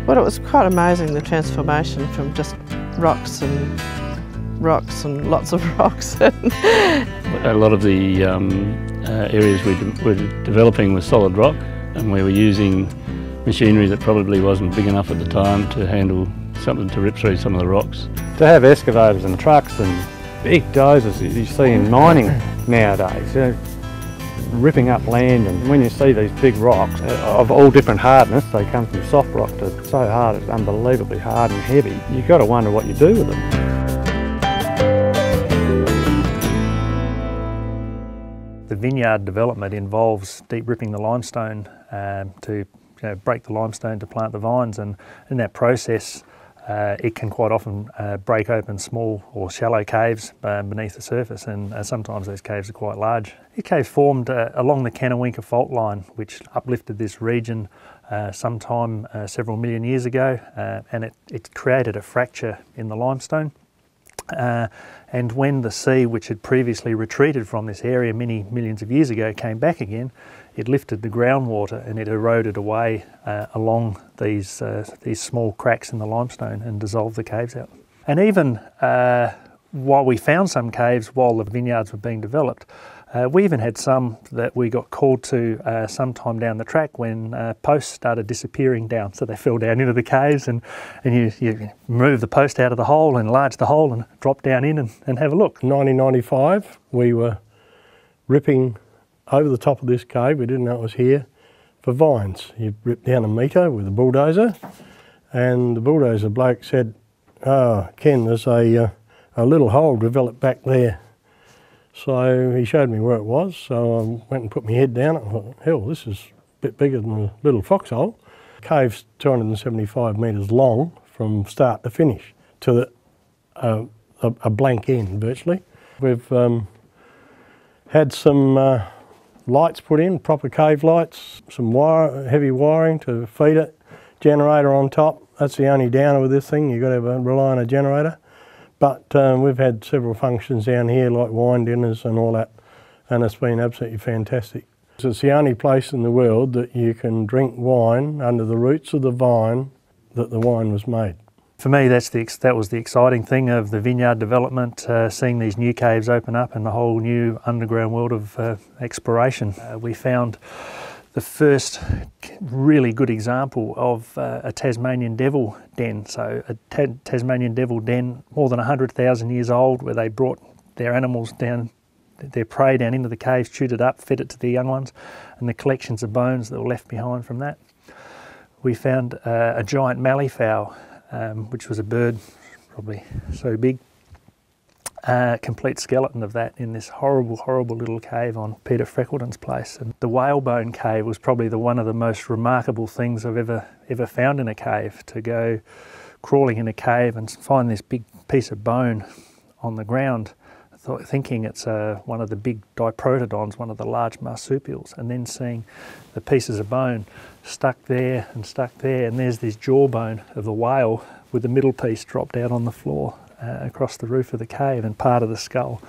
Well, it was quite amazing, the transformation from just rocks and lots of rocks. A lot of the areas we were developing was solid rock, and we were using machinery that probably wasn't big enough at the time to handle something to rip through some of the rocks. To have excavators and trucks and big dozers that you see in mining nowadays, ripping up land, and when you see these big rocks of all different hardness, they come from soft rock to so hard it's unbelievably hard and heavy, you've got to wonder what you do with them. The vineyard development involves deep ripping the limestone to break the limestone to plant the vines, and in that process it can quite often break open small or shallow caves beneath the surface, and sometimes those caves are quite large. These caves formed along the Kannawinka fault line, which uplifted this region sometime several million years ago, and it created a fracture in the limestone. And when the sea, which had previously retreated from this area many millions of years ago, came back again, it lifted the groundwater and it eroded away along these small cracks in the limestone and dissolved the caves out. And even while we found some caves while the vineyards were being developed, we even had some that we got called to sometime down the track when posts started disappearing down. So they fell down into the caves, and you move the post out of the hole, enlarge the hole and drop down in and have a look. In 1995 we were ripping over the top of this cave, we didn't know it was here, for vines. You ripped down a metre with a bulldozer, and the bulldozer bloke said, "Oh, Ken, there's a little hole developed back there." So he showed me where it was, so I went and put my head down and thought, hell, this is a bit bigger than a little foxhole. The cave's 275 metres long from start to finish, to a blank end virtually. We've had some lights put in, proper cave lights, some heavy wiring to feed it, generator on top. That's the only downer with this thing, you've got to rely on a generator. But we've had several functions down here like wine dinners and all that, and it's been absolutely fantastic. It's the only place in the world that you can drink wine under the roots of the vine that the wine was made. For me, that was the exciting thing of the vineyard development, seeing these new caves open up and the whole new underground world of exploration. We found the first really good example of a Tasmanian devil den. So a Tasmanian devil den more than 100,000 years old, where they brought their animals down, their prey down into the caves, chewed it up, fed it to the young ones, and the collections of bones that were left behind from that. We found a giant malleefowl, which was a bird probably so big, complete skeleton of that in this horrible, horrible little cave on Peter Freckleton's place. And the whalebone cave was probably one of the most remarkable things I've ever found in a cave. To go crawling in a cave and find this big piece of bone on the ground, thinking it's one of the big diprotodons, one of the large marsupials, and then seeing the pieces of bone stuck there, and there's this jawbone of the whale with the middle piece dropped out on the floor across the roof of the cave, and part of the skull.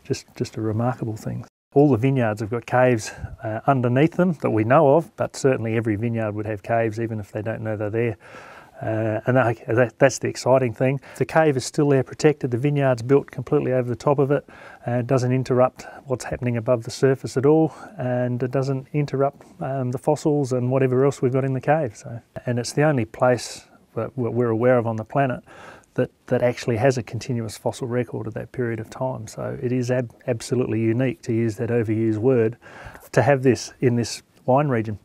Just a remarkable thing. All the vineyards have got caves underneath them that we know of, but certainly every vineyard would have caves even if they don't know they're there. And that's the exciting thing. The cave is still there protected, the vineyard's built completely over the top of it, and it doesn't interrupt what's happening above the surface at all, and it doesn't interrupt the fossils and whatever else we've got in the cave. And it's the only place that we're aware of on the planet that actually has a continuous fossil record of that period of time. So it is absolutely unique, to use that overused word, to have this in this wine region.